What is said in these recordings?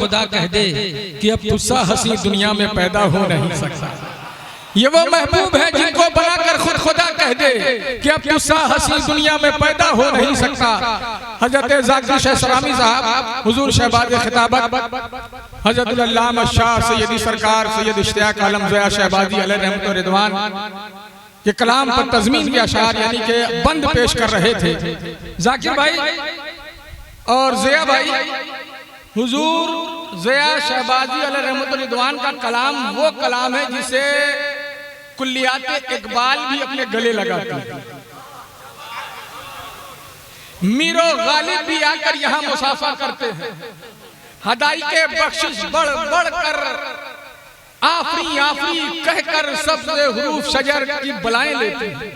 खुदा कह दे कि अब तुझसा हंसी दुनिया में पैदा हो नहीं सकता। ये वो महबूब है जिनको बनाकर खुद खुदा कह दे कि अब तुझसा हंसी दुनिया में पैदा हो नहीं सकता। हजरत ज़ाकिर शाह सलामी साहब हुजूर शहबाज खिताबत हजरत अल्लामा शाह सैयदी सरकार सैयद इश्तियाक आलम ज़िया शहबाजी अलैहि रहमत व रिदवान के कलाम पर तज़मीन के अशार यानी कि बंद पेश कर रहे थे। ज़ाकिर भाई और ज़िया भाई, हुजूर ज़िया शहबाजी अलैहि रहमत व रिदवान का कलाम वो कलाम है जिसे कुल्लियात इकबाल भी अपने गले लगाते हैं। मीरो गालिब भी आकर यहाँ मुसाफा करते हैं। हदाई के बख्शिश बढ़ बढ़ कर आफरी आफरी कहकर सबसे हुरूफ शजर की बलाएं लेते हैं।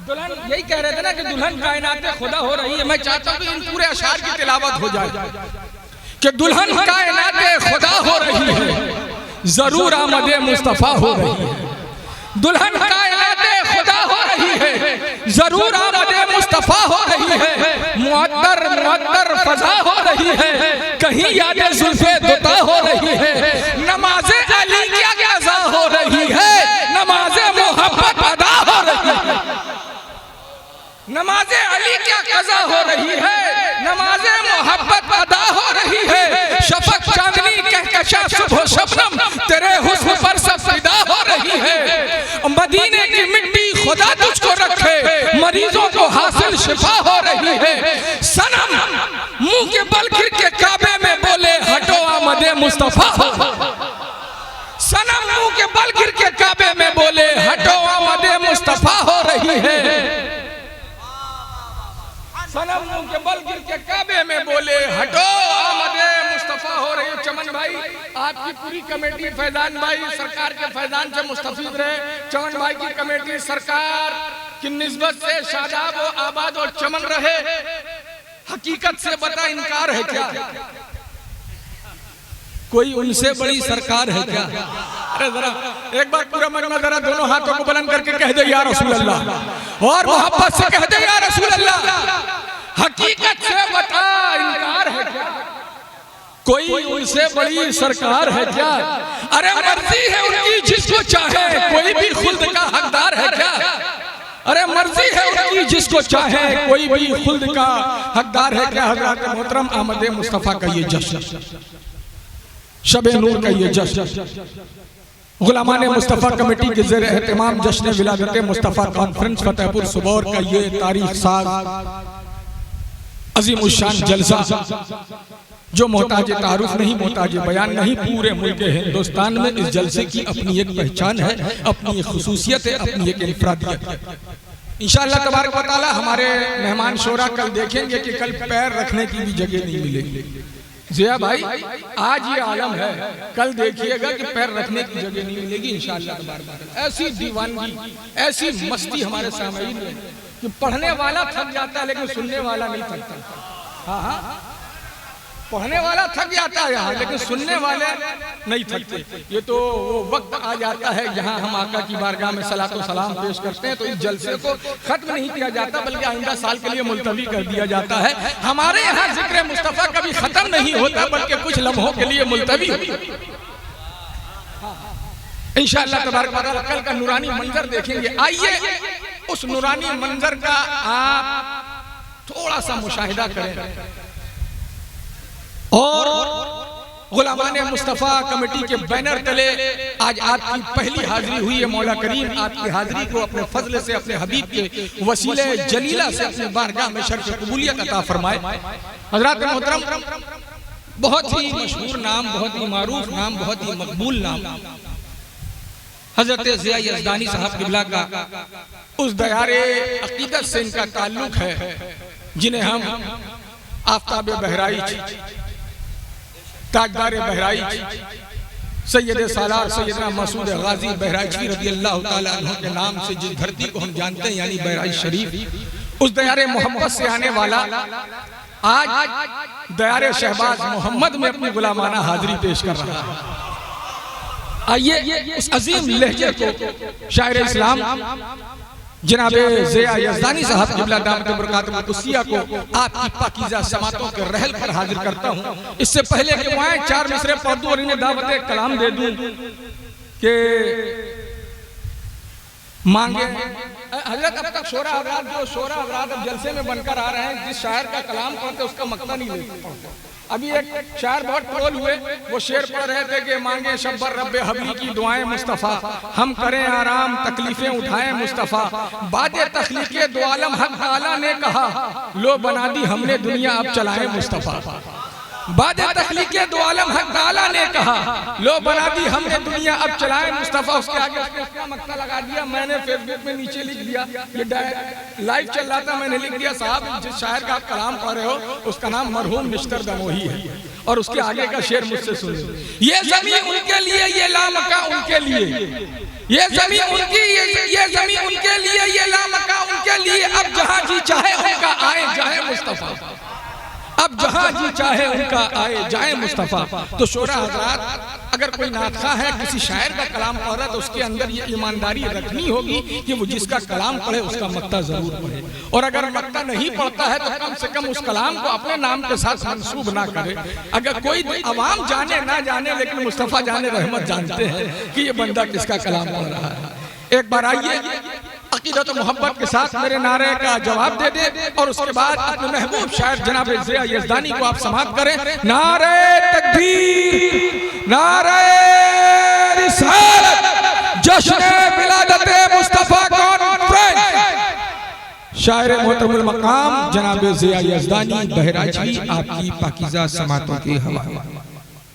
दुल्हन यही कह रहे थे ना कि दुल्हन कायनात खुदा हो रही है। मैं चाहता हूँ कि इन पूरे अशार की तिलावत हो जाए कि दुल्हन कायनात खुदा हो रही है, जरूर आमदे मुस्तफा हो रही है। दुल्हन कायनात खुदा हो रही है, जरूर आमदे मुस्तफा हो रही है। मुअत्तर मुअत्तर फजा हो रही है, कहीं याद जुल्फे दुता हो रही है। नमाज़े अली क्या कज़ा हो रही है, नमाज़े मोहब्बत अदा हो रही है। नमाज़े अली क्या कज़ा हो रही है, नमाज़े मोहब्बत अदा हो रही है। शफक चांदनी कहकशा सुबह शबनम तेरे हुस्न पर सब फिदा हो रही है। मदीने की मिट्टी खुदा तुझको रखे, मरीजों को हासिल शिफा हो रही है। सनम मुंह के बल गिर के काबे में बोले हटो आमदे मुस्तफा। सनम मुंह के बल गिर के काबे में बोले हटो आमदे मुस्तफा हो रही है। सनम मुंह के बल गिर के काबे में बोले हटो आमदे मुस्तफा हो रही है। चमन भाई आपकी पूरी कमेटी, फैजान भाई सरकार के फैजान से मुस्तफीद रहे। चमन भाई की कमेटी सरकार की निस्बत से शादाब व आबाद और चमन रहे। हकीकत से बता इनकार है क्या? कोई उनसे बड़ी सरकार है क्या? अरे जरा एक बार पूरा मन में जरा दोनों हाथों को बुलंद करके कह दे या रसूल अल्लाह, और मोहब्बत से कह दे या रसूल अल्लाह। हकीकत से बता इनकार है क्या? कोई उनसे बड़ी सरकार है क्या? अरे मर्जी है उनकी जिसको चाहे, कोई भी खुल्द का हकदार है क्या? अरे मर्जी है उनकी जिसको चाहे, कोई भी खुल्द का हकदार है क्या? हज़रत मोहतरम आमदे मुस्तफा का ये जश्न, शबे नूर का ये जश्न, गुलामाने मुस्तफ़ा कमेटी के ज़ेर एहतमाम जश्न विलादत मुस्तफ़ा कॉन्फ्रेंस फतेहपुर सुबौर का ये तारीख साज अजीम उशान जलसा जो मोहताज तारुफ नहीं, मोहताज बयान नहीं, पूरे मुल्क हिंदुस्तान में इस जलसे की अपनी एक पहचान है, अपनी एक खुसूसियत है, अपनी एक इनफरादियत है। इंशाअल्लाह तबारक व तआला हमारे मेहमान शोरा कल देखेंगे कि कल पैर रखने की भी जगह नहीं मिलेगी। ज़िया भाई आज ये आलम है, कल देखिएगा कि पैर रखने की जगह नहीं मिलेगी इंशाअल्लाह तबारक। ऐसी दीवानगी, ऐसी मस्ती हमारे सामने है कि पढ़ने वाला थक जाता है लेकिन सुनने वाला नहीं थकता। हाँ हाँ, पढ़ने वाला थक जाता है यहाँ, लेकिन सुनने वाले नहीं थकते। ये तो वो वक्त आ जाता है जहाँ हम आका की बारगाह में सलात व सलाम पेश करते हैं तो इस जलसे को खत्म नहीं किया जाता बल्कि आइंदा साल के लिए मुलतवी कर दिया जाता है। हमारे यहाँ जिक्र मुस्तफ़ा कभी खत्म नहीं होता बल्कि कुछ लम्हों के लिए मुलतवी। इंशाअल्लाह तबारक व तआला कल का नूरानी मंजर देखेंगे। आइए उस नूरानी मंजर का आप थोड़ा सा मुशाहिदा करें। और गुलामाने मुस्तफ़ा कमेटी के बैनर तले आज आपकी पहली हाजिरी हुई है। मौला करीम आपकी हाजिरी को अपने फजल से, अपने हबीब के वसीले जलीला से अपने बारगाह में शर्फ कबूलियत अता फरमाए। हज़रात मोहतरम, बहुत ही मशहूर नाम, बहुत ही मारूफ नाम, बहुत ही मकबूल नाम हजरत ज़िया यज़दानी साहब क़िबला का उस दयारे अक़ीदत से इनका ताल्लुक है जिन्हें हम आफ्ताब बहराइच, ताजदार बहराइच, सैयद सालार सैयदना मसूद गाजी बहराइची रज़ी अल्लाह ताला अन्हु के नाम से जिस धरती को हम जानते हैं यानी बहराइच शरीफ, उस दयारे मोहब्बत से आने वाला आज दयारे शहबाज मोहम्मद में अपनी गुलामाना हाजिरी पेश कर रहा है। आइए उस अजीम लहजे को शायर इस्लाम जनाबे ज़िया यज़दानी साहब क़िबला दामत बरकातुहुल कुद्सिया को आपकी पाकीज़ा समातों के रहल पर हाजिर करता हूँ। इससे पहले कि वो आए 4 मिसरे पढ़ दूँ और इन्हें दावत कलाम दे दूँ कि मांगे। हजरत अब तक शोरा हज़रात अब जलसे में बनकर आ रहे हैं, जिस शायर का कलाम पढ़ते उसका मक्ता नहीं लेते। अभी एक शायर बहुत ट्रोल हुए, वो शेर पढ़ रहे थे कि मांगे शब्बर रब्बे हबली की दुआएं मुस्तफ़ा, हम करें आराम तकलीफें उठाएं मुस्तफ़ा, बादे तखलीक़े दो आलम हक ताला ने कहा, लो बना दी हमने दुनिया अब चलाएं मुस्तफ़ा। बादे तखलीक़े दो आलम हक ताला ने कहा, लो बना दी हमने दुनिया अब चलाएं मुस्तफ़ा। उसके आगे उसका मक्ता लगा दिया, मैंने फेसबुक में नीचे लिख दिया, ये लाइव चल रहा था, मैंने लिख दिया साहब जिस शायर का आप कलाम पढ़ रहे हो उसका नाम मरहूम मिस्टर दमोही है, और उसके आगे का शेर मुझसे सुन लो। ये ज़मीन उनके लिए, ये लामका उनके लिए, ये ज़मीन उनकी, ये ज़मीन उनके लिए, ये लामका उनके लिए, अब जहाँ जी चाहे उनका आए जाए मुस्तफ़ा, अब जहाँ जी चाहे उनका आए जाए मुस्तफ़ा। तो शोरा हज़रात, अगर कोई नातखा है किसी शायर का कलाम पढ़ रहा है तो उसके अंदर ये ईमानदारी रखनी होगी कि वो जिसका कलाम पढ़े उसका मक्ता जरूर पढ़े, और अगर मक्ता नहीं पढ़ता है तो कम से कम उस कलाम को अपने नाम के साथ मंसूब ना करे। अगर कोई अवाम जाने ना जाने, लेकिन मुस्तफ़ा जाने रहमत जानते हैं कि ये बंदा किसका कलाम पढ़ रहा है। एक बार आइए अकीदत मोहब्बत के साथ मेरे नारे का जवाब दे दे, और उसके बाद अपने महबूब शायर जनाब ज़िया यज़दानी को आप समाप्त करें। नारे तकबीर, नारे रिसालत, जश्न विलादत मुस्तफ़ा कॉन्फ्रेंस। शायर मोहतरमुल मकाम जनाब ज़िया यज़दानी बहराइच आपकी पाकीज़ा समातों के हवाले।